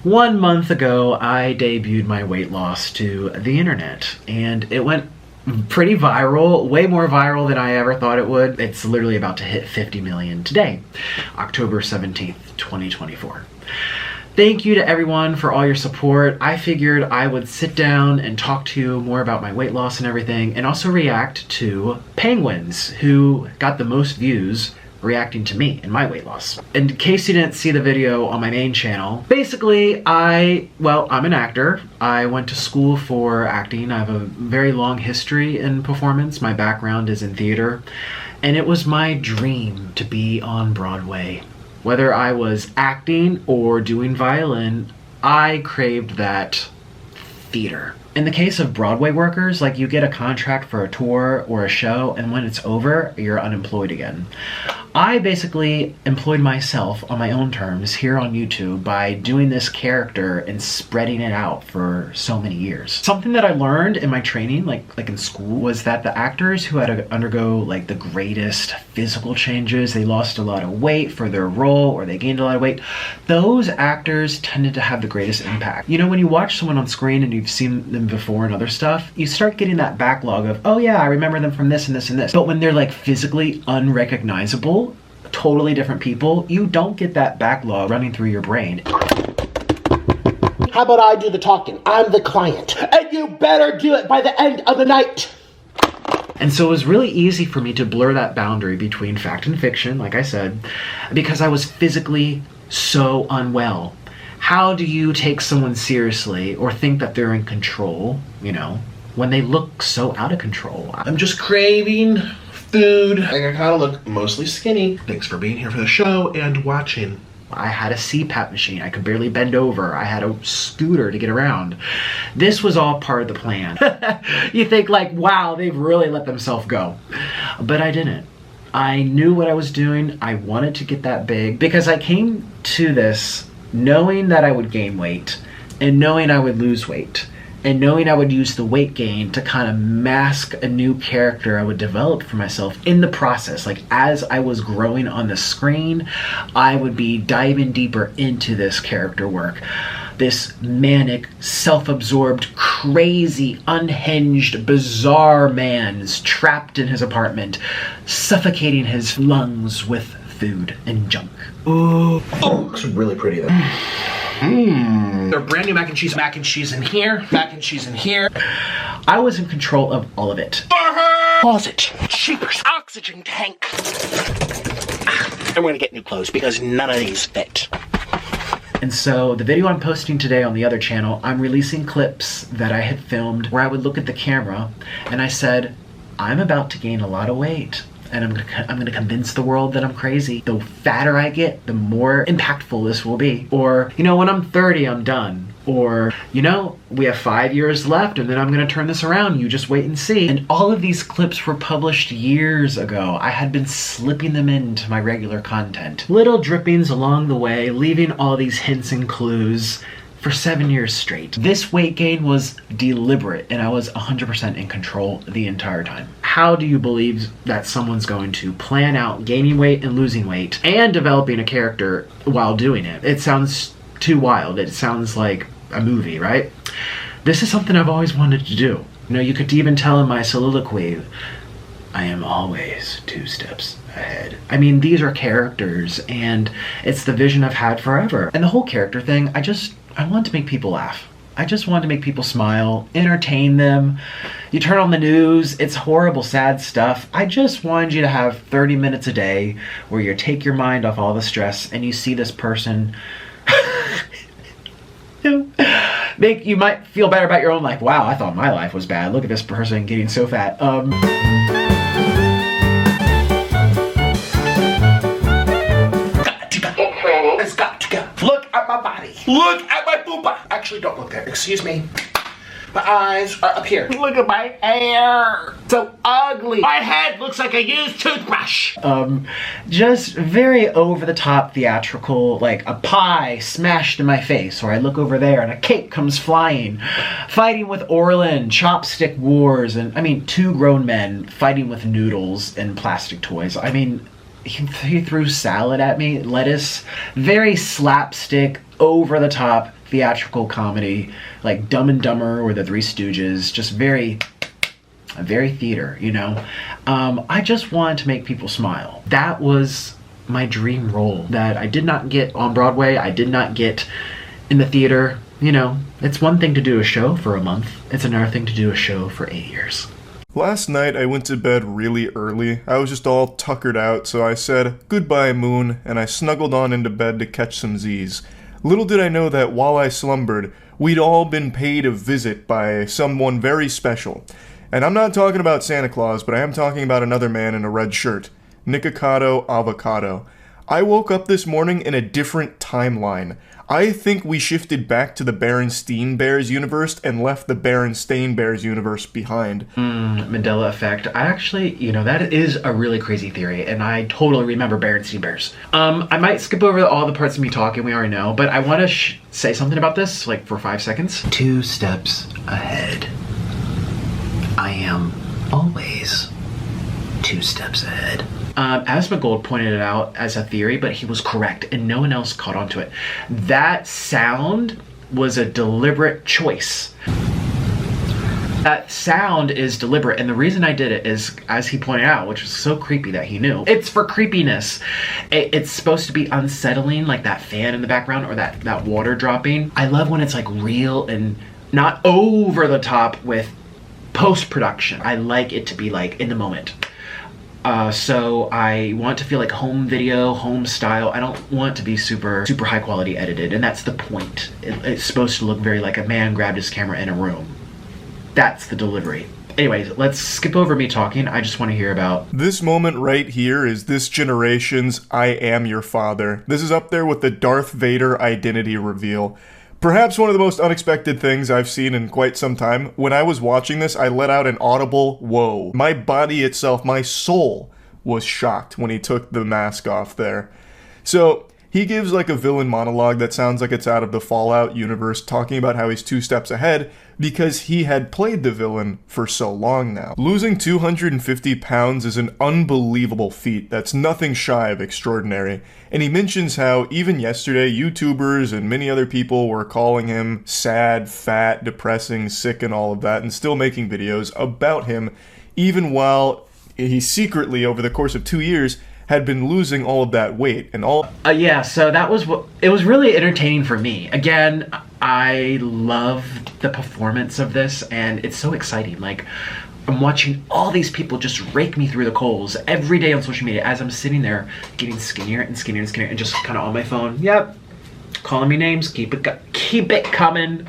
1 month ago, I debuted my weight loss to the internet, and it went pretty viral, way more viral than I ever thought it would. It's literally about to hit 50 million today, October 17th, 2024. Thank you to everyone for all your support. I figured I would sit down and talk to you more about my weight loss and everything, and also react to penguins who got the most views reacting to me and my weight loss. In case you didn't see the video on my main channel, basically I'm an actor. I went to school for acting. I have a very long history in performance. My background is in theater, and it was my dream to be on Broadway. Whether I was acting or doing violin, I craved that theater. In the case of Broadway workers, like, you get a contract for a tour or a show, and when it's over, you're unemployed again. I basically employed myself on my own terms here on YouTube by doing this character and spreading it out for so many years. Something that I learned in my training, like in school, was that the actors who had to undergo like the greatest physical changes, they lost a lot of weight for their role or they gained a lot of weight, those actors tended to have the greatest impact. You know, when you watch someone on screen and you've seen them before and other stuff, you start getting that backlog of, oh yeah, I remember them from this and this and this. But when they're like physically unrecognizable, totally different people, you don't get that backlog running through your brain. How about I do the talking? I'm the client, and you better do it by the end of the night. And so it was really easy for me to blur that boundary between fact and fiction, like I said, because I was physically so unwell. How do you take someone seriously or think that they're in control, you know, when they look so out of control? I'm just craving food. I gotta look mostly skinny. Thanks for being here for the show and watching. I had a CPAP machine. I could barely bend over. I had a scooter to get around. This was all part of the plan. You think like, wow, they've really let themselves go. But I didn't. I knew what I was doing. I wanted to get that big because I came to this knowing that I would gain weight and knowing I would lose weight. And knowing I would use the weight gain to kind of mask a new character I would develop for myself in the process. Like, as I was growing on the screen, I would be diving deeper into this character work. This manic, self-absorbed, crazy, unhinged, bizarre man's trapped in his apartment, suffocating his lungs with food and junk. Ooh. Oh, looks really pretty though. They're brand new mac and cheese in here, mac and cheese in here. I was in control of all of it. Closet, cheapers, oxygen tank. And we're gonna get new clothes because none of these fit. And so the video I'm posting today on the other channel, I'm releasing clips that I had filmed where I would look at the camera and I said, I'm about to gain a lot of weight. And I'm gonna convince the world that I'm crazy. The fatter I get, the more impactful this will be. Or, you know, when I'm 30, I'm done. Or, you know, we have 5 years left and then I'm gonna turn this around. You just wait and see. And all of these clips were published years ago. I had been slipping them into my regular content. Little drippings along the way, leaving all these hints and clues for 7 years straight. This weight gain was deliberate and I was 100% in control the entire time. How do you believe that someone's going to plan out gaining weight and losing weight and developing a character while doing it? It sounds too wild. It sounds like a movie, right? This is something I've always wanted to do. You know, you could even tell in my soliloquy, I am always 2 steps ahead. I mean, these are characters and it's the vision I've had forever. And the whole character thing, I want to make people laugh. I just want to make people smile, entertain them. You turn on the news, it's horrible, sad stuff. I just wanted you to have 30 minutes a day where you take your mind off all the stress and you see this person. You might feel better about your own life. Wow, I thought my life was bad. Look at this person getting so fat. It's got to go. Look at my body. Look at my booba. Actually, don't look there. Excuse me. My eyes are up here. Look at my hair. So ugly. My head looks like a used toothbrush. Just very over-the-top theatrical, like a pie smashed in my face, or I look over there and a cake comes flying. Fighting with Orlin, chopstick wars, and I mean, 2 grown men fighting with noodles and plastic toys. I mean, he threw salad at me, lettuce, very slapstick, over the top theatrical comedy, like Dumb and Dumber or The Three Stooges, just very theater, you know. I just wanted to make people smile. That was my dream role that I did not get on Broadway. I did not get in the theater. You know, it's one thing to do a show for a month. It's another thing to do a show for 8 years. Last night I went to bed really early. I was just all tuckered out, so I said, "Goodbye, moon," and I snuggled on into bed to catch some Z's. Little did I know that while I slumbered, we'd all been paid a visit by someone very special. And I'm not talking about Santa Claus, but I am talking about another man in a red shirt. Nikocado Avocado. I woke up this morning in a different timeline. I think we shifted back to the Berenstain Bears universe and left the Berenstain Bears universe behind. Mandela effect. I actually, you know, that is a really crazy theory, and I totally remember Berenstain Bears. I might skip over all the parts of me talking we already know, but I want to say something about this, like for 5 seconds. 2 steps ahead. I am always 2 steps ahead. Asmongold pointed it out as a theory, but he was correct, and no one else caught on to it. That sound was a deliberate choice. That sound is deliberate, and the reason I did it is, as he pointed out, which was so creepy that he knew, it's for creepiness. It's supposed to be unsettling, like that fan in the background or that water dropping. I love when it's like real and not over the top with post-production. I like it to be like in the moment. So I want to feel like home video, home style. I don't want it to be super high quality edited, and that's the point. It's supposed to look very like a man grabbed his camera in a room. That's the delivery. Anyways, let's skip over me talking. I just want to hear about... This moment right here is this generation's I Am Your Father. This is up there with the Darth Vader identity reveal. Perhaps one of the most unexpected things I've seen in quite some time. When I was watching this, I let out an audible whoa. My body itself, my soul, was shocked when he took the mask off there. So, he gives like a villain monologue that sounds like it's out of the Fallout universe, talking about how he's 2 steps ahead because he had played the villain for so long now. Losing 250 pounds is an unbelievable feat that's nothing shy of extraordinary. And he mentions how even yesterday, YouTubers and many other people were calling him sad, fat, depressing, sick, and all of that, and still making videos about him, even while he secretly, over the course of 2 years, had been losing all of that weight and all. Yeah, so that was what it was really entertaining for me. Again, I loved the performance of this, and it's so exciting. Like, I'm watching all these people just rake me through the coals every day on social media as I'm sitting there getting skinnier and skinnier and skinnier and just kind of on my phone. Yep, calling me names. Keep it coming.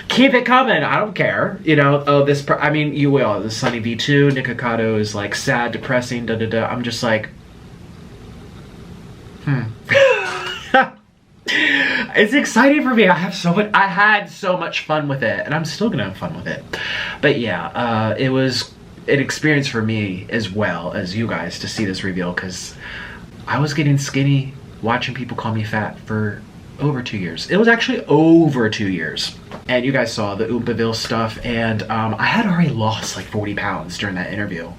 Keep it coming. I don't care. You know, oh, I mean, you will. The Sunny V2, Nikocado is like sad, depressing, da da da. I'm just like, It's exciting for me. I had so much fun with it, and I'm still gonna have fun with it. But yeah, it was an experience for me as well as you guys to see this reveal, because I was getting skinny watching people call me fat for over 2 years. It was actually over 2 years. And you guys saw the Oompaville stuff, and I had already lost like 40 pounds during that interview.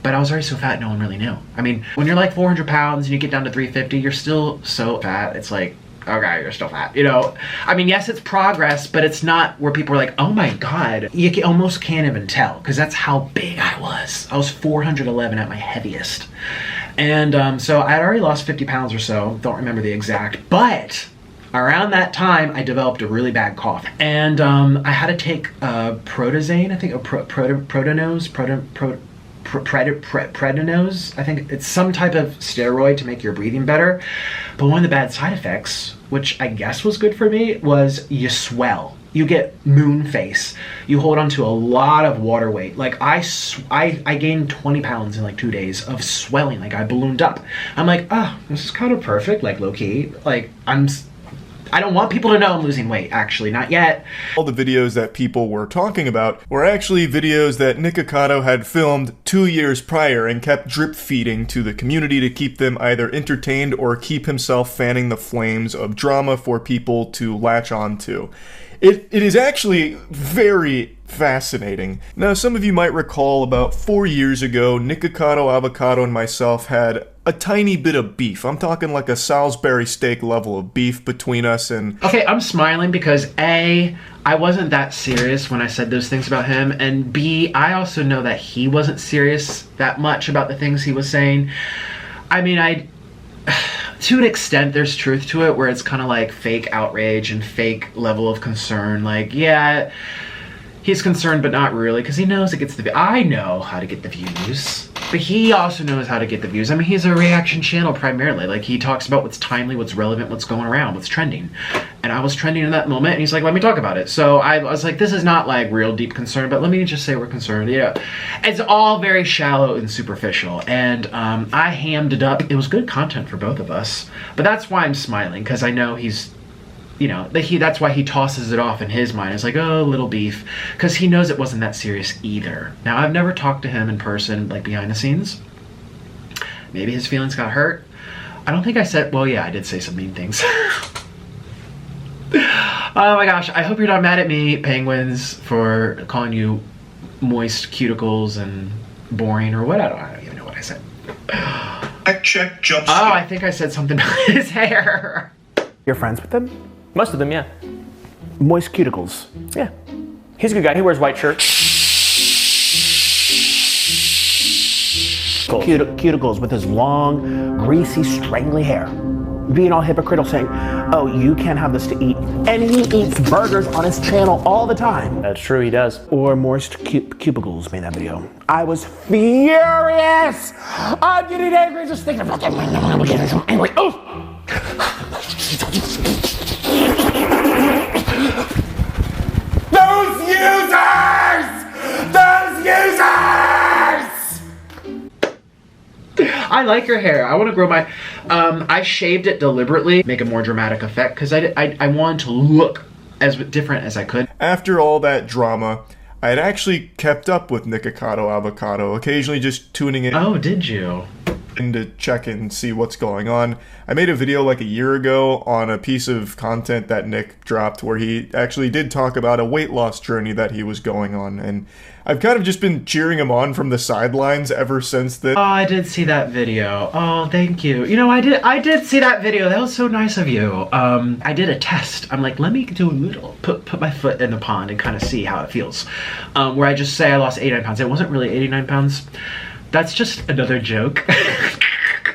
But I was already so fat, no one really knew. I mean, when you're like 400 pounds and you get down to 350, you're still so fat. It's like, okay, you're still fat, you know? I mean, yes, it's progress, but it's not where people are like, oh my God. You almost can't even tell, because that's how big I was. I was 411 at my heaviest. And so I had already lost 50 pounds or so. Don't remember the exact, but around that time, I developed a really bad cough. And I had to take Protozane, I think, or Prednisone, I think it's some type of steroid to make your breathing better. But one of the bad side effects, which I guess was good for me, was you swell. You get moon face. You hold on to a lot of water weight. Like I gained 20 pounds in like 2 days of swelling. Like I ballooned up. I'm like, oh, this is kind of perfect. Like low key. Like I don't want people to know I'm losing weight, actually, not yet. All the videos that people were talking about were actually videos that Nikocado had filmed 2 years prior and kept drip feeding to the community to keep them either entertained or keep himself fanning the flames of drama for people to latch on to. It is actually very fascinating. Now, some of you might recall about 4 years ago, Nikocado Avocado and myself had a tiny bit of beef. I'm talking like a Salisbury steak level of beef between us, and... Okay, I'm smiling because A, I wasn't that serious when I said those things about him, and B, I also know that he wasn't serious that much about the things he was saying. I mean, to an extent, there's truth to it, where it's kind of like fake outrage and fake level of concern. Like, yeah, he's concerned, but not really, because he knows it gets the... I know how to get the views, but he also knows how to get the views. I mean, he's a reaction channel primarily. Like, he talks about what's timely, what's relevant, what's going around, what's trending. And I was trending in that moment, and he's like, let me talk about it. So I was like, this is not like real deep concern, but let me just say we're concerned. Yeah, it's all very shallow and superficial. And I hammed it up. It was good content for both of us. But that's why I'm smiling, because I know he's... You know, that's why he tosses it off in his mind. It's like, oh, little beef. Because he knows it wasn't that serious either. Now, I've never talked to him in person, like behind the scenes. Maybe his feelings got hurt. I don't think I said, well, yeah, I did say some mean things. Oh my gosh, I hope you're not mad at me, penguins, for calling you moist cuticles and boring or what. I don't even know what I said. Check jump Oh, I think I said something about his hair. You're friends with him? Most of them, yeah. Moist cuticles. Yeah. He's a good guy. He wears white shirts. Cuticles with his long, greasy, strangly hair. Being all hypocritical, saying, oh, you can't have this to eat. And he eats burgers on his channel all the time. That's true, he does. Or moist cubicles made that video. I was furious! I'm getting angry just thinking about that. I'm getting so angry. Oh! Those users! I like your hair. I want to grow my... I shaved it deliberately, make a more dramatic effect, because I wanted to look as different as I could. After all that drama, I had actually kept up with Nikocado Avocado, occasionally just tuning in. Oh, did you? To check and see what's going on. I made a video like a year ago on a piece of content that Nick dropped where he actually did talk about a weight loss journey that he was going on, and I've kind of just been cheering him on from the sidelines ever since then. Oh, I did see that video. Oh, thank you. You know, I did see that video. That was so nice of you. I did a test. I'm like, let me do a little, put my foot in the pond and kind of see how it feels. Where I just say I lost 89 pounds. It wasn't really 89 pounds. That's just another joke.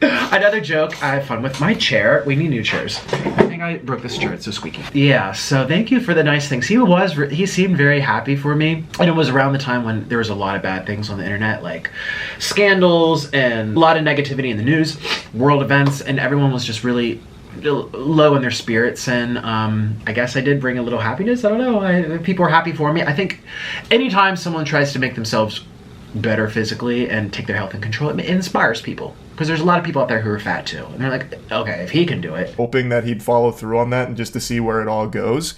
Another joke. I have fun with my chair. We need new chairs. I think I broke this chair. It's so squeaky. Yeah, so thank you for the nice things. He seemed very happy for me. And it was around the time when there was a lot of bad things on the internet, like scandals and a lot of negativity in the news, world events, and everyone was just really low in their spirits, and I guess I did bring a little happiness. I don't know. People were happy for me. I think anytime someone tries to make themselves better physically and take their health in control, it inspires people, because there's a lot of people out there who are fat too, and they're like, okay, if he can do it. Hoping that he'd follow through on that and just to see where it all goes.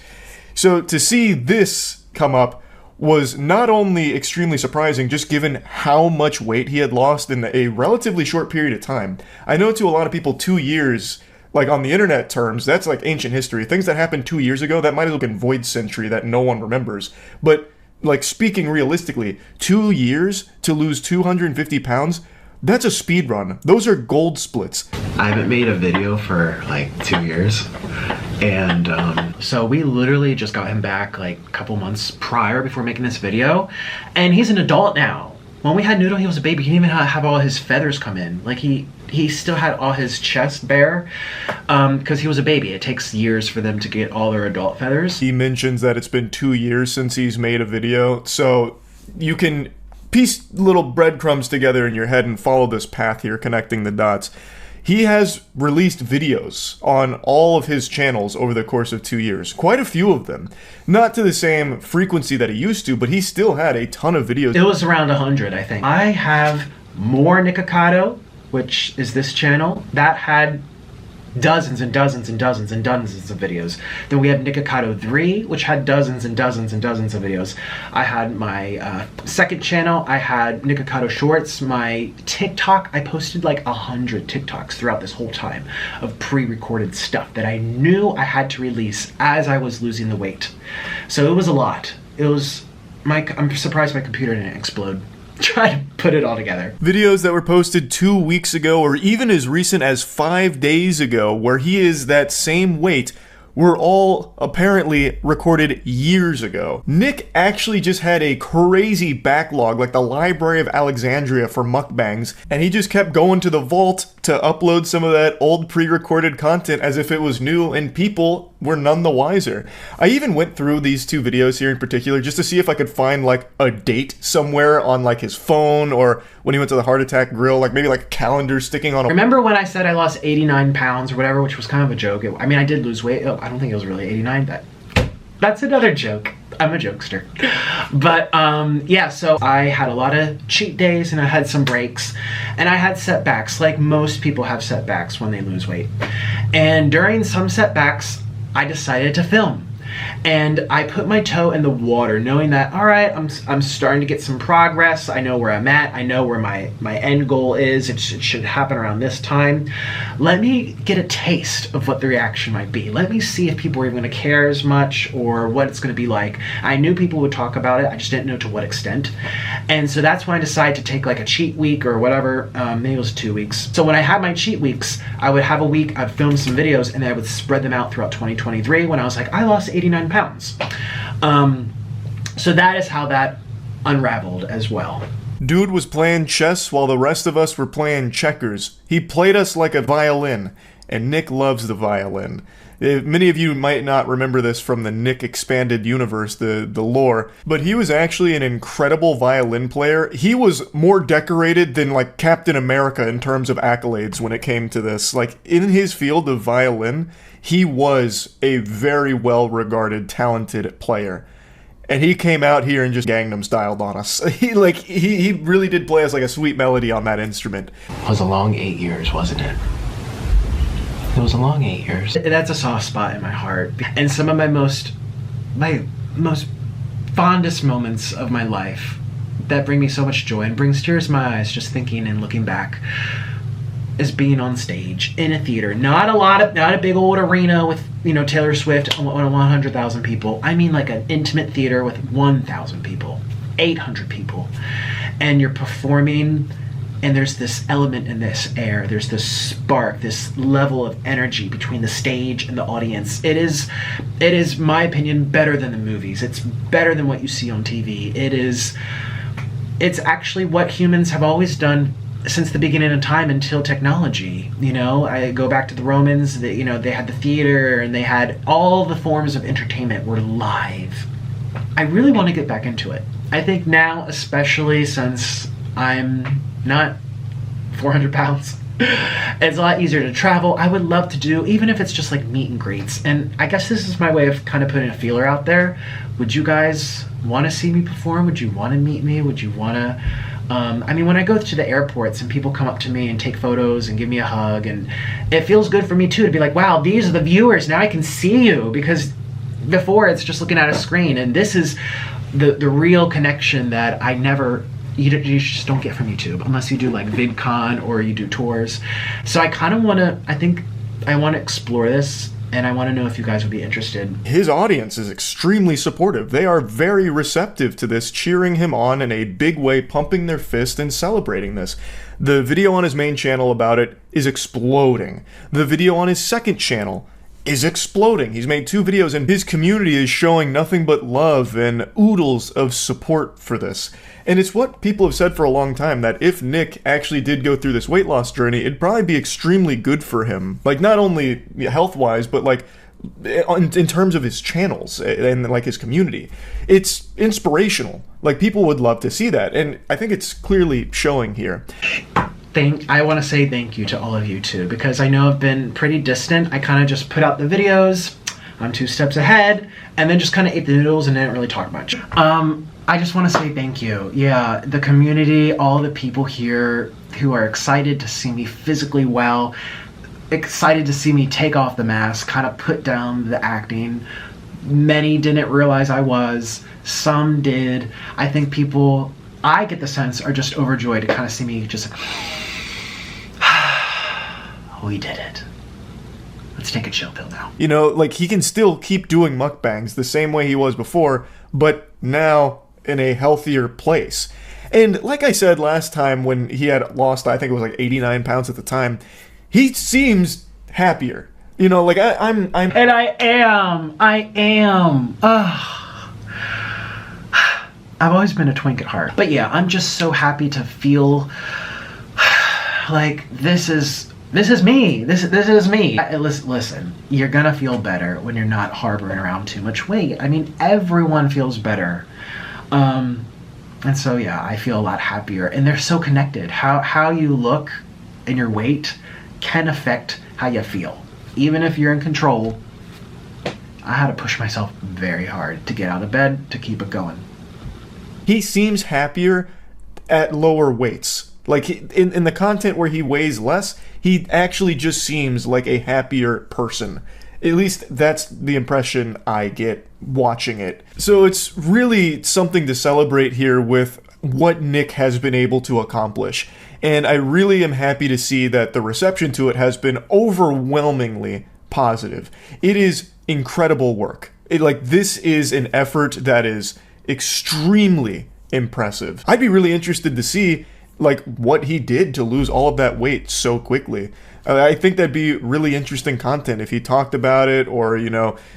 So to see this come up was not only extremely surprising, just given how much weight he had lost in a relatively short period of time. I know to a lot of people 2 years, like on the internet terms, that's like ancient history. Things that happened 2 years ago, that might have been void century that no one remembers. But like, speaking realistically, 2 years to lose 250 pounds, that's a speed run. Those are gold splits. I haven't made a video for like 2 years. And so we literally just got him back like a couple months prior before making this video. And he's an adult now. When we had Noodle, he was a baby. He didn't even have all his feathers come in. Like he still had all his chest bare because he was a baby. It takes years for them to get all their adult feathers. He mentions that it's been 2 years since he's made a video, so you can piece little breadcrumbs together in your head and follow this path here, connecting the dots. He has released videos on all of his channels over the course of 2 years. Quite a few of them. Not to the same frequency that he used to, but he still had a ton of videos. It was around 100, I think. I have more Nikocado, which is this channel, that had dozens and dozens and dozens and dozens of videos. Then we had Nikocado 3, which had dozens and dozens and dozens of videos. I had my second channel, I had Nikocado Shorts, my TikTok, I posted like 100 TikToks throughout this whole time of pre-recorded stuff that I knew I had to release as I was losing the weight. So it was a lot. It was, I'm surprised my computer didn't explode. try to put it all together. Videos that were posted 2 weeks ago or even as recent as 5 days ago where he is that same weight were all apparently recorded years ago. Nick actually just had a crazy backlog, like the Library of Alexandria for mukbangs, and he just kept going to the vault to upload some of that old pre-recorded content as if it was new, and people were none the wiser. I even went through these 2 videos here in particular just to see if I could find like a date somewhere on like his phone or when he went to the Heart Attack Grill, like maybe like a calendar sticking on a... Remember when I said I lost 89 pounds or whatever, which was kind of a joke? I mean, I did lose weight. Oh, I don't think it was really 89. That's another joke. I'm a jokester. But yeah, so I had a lot of cheat days and I had some breaks and I had setbacks, like most people have setbacks when they lose weight. And during some setbacks, I decided to film. And I put my toe in the water knowing that, all right, I'm starting to get some progress. I know where I'm at. I know where my end goal is. It should happen around this time. Let me get a taste of what the reaction might be. Let me see if people are even going to care as much or what it's going to be like. I knew people would talk about it. I just didn't know to what extent. And so that's when I decided to take like a cheat week or whatever. Maybe it was 2 weeks. So when I had my cheat weeks, I would have a week, I'd film some videos, and then I would spread them out throughout 2023 when I was like, I lost 89 pounds. So that is how that unraveled as well. Dude was playing chess while the rest of us were playing checkers. He played us like a violin, and Nick loves the violin. Many of you might not remember this from the Nick Expanded Universe, the lore, but he was actually an incredible violin player. He was more decorated than, like, Captain America in terms of accolades when it came to this. Like, in his field of violin, he was a very well-regarded, talented player. And he came out here and just Gangnam styled on us. He really did play us like a sweet melody on that instrument. It was a long 8 years, wasn't it? It was a long 8 years. That's a soft spot in my heart. And some of my most fondest moments of my life that bring me so much joy and brings tears to my eyes just thinking and looking back is being on stage in a theater. Not a big old arena with, you know, Taylor Swift on 100,000 people. I mean like an intimate theater with 1,000 people, 800 people. And you're performing, and there's this element in this air. There's this spark, this level of energy between the stage and the audience. It is, my opinion, better than the movies. It's better than what you see on TV. It's actually what humans have always done since the beginning of time until technology. You know, I go back to the Romans, they had the theater and they had all the forms of entertainment were live. I really want to get back into it. I think now, especially since I'm not 400 pounds, it's a lot easier to travel. I would love to do, even if it's just like meet and greets. And I guess this is my way of kind of putting a feeler out there. Would you guys want to see me perform? Would you want to meet me? Would you want to... I mean, when I go to the airports and people come up to me and take photos and give me a hug, and it feels good for me too to be like, wow, these are the viewers, now I can see you, because before it's just looking at a screen, and this is the real connection that you just don't get from YouTube unless you do like VidCon or you do tours. So I kind of want to explore this, and I want to know if you guys would be interested. His audience is extremely supportive. They are very receptive to this, cheering him on in a big way, pumping their fist and celebrating this. The video on his main channel about it is exploding. The video on his second channel is exploding. He's made 2 videos and his community is showing nothing but love and oodles of support for this. And it's what people have said for a long time, that if Nick actually did go through this weight loss journey, it'd probably be extremely good for him. Like, not only health-wise, but like in terms of his channels and like his community. It's inspirational. Like, people would love to see that, and I think it's clearly showing here. I want to say thank you to all of you too, because I know I've been pretty distant. I kind of just put out the videos, I'm 2 steps ahead, and then just kind of ate the noodles and didn't really talk much. I just want to say thank you. Yeah, the community, all the people here who are excited to see me physically well, excited to see me take off the mask, kind of put down the acting. Many didn't realize I was, some did. I think people, I get the sense, are just overjoyed to kind of see me just like, we did it. Let's take a chill pill now. You know, like, he can still keep doing mukbangs the same way he was before, but now in a healthier place. And like I said last time when he had lost, I think it was like 89 pounds at the time, he seems happier. You know, like I'm And I am. I've always been a twink at heart. But yeah, I'm just so happy to feel like this is me. This is me. Listen, you're gonna feel better when you're not harboring around too much weight. I mean, everyone feels better. And so yeah, I feel a lot happier. And they're so connected. How you look and your weight can affect how you feel. Even if you're in control, I had to push myself very hard to get out of bed to keep it going. He seems happier at lower weights. Like in the content where he weighs less, he actually just seems like a happier person. At least that's the impression I get watching it. So it's really something to celebrate here with what Nick has been able to accomplish. And I really am happy to see that the reception to it has been overwhelmingly positive. It is incredible work. This is an effort that is extremely impressive. I'd be really interested to see what he did to lose all of that weight so quickly. I think that'd be really interesting content if he talked about it, or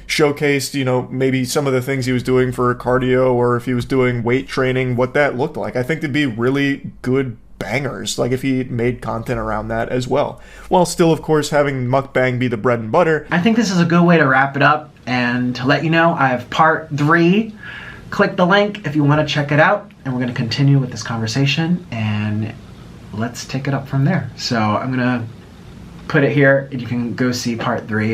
showcased maybe some of the things he was doing for cardio, or if he was doing weight training, what that looked like. I think that'd be really good bangers, if he made content around that as well, while still of course having mukbang be the bread and butter. I think this is a good way to wrap it up, and to let you know I have part 3. Click the link if you want to check it out, and we're going to continue with this conversation, and let's take it up from there. So I'm going to put it here, and you can go see part 3.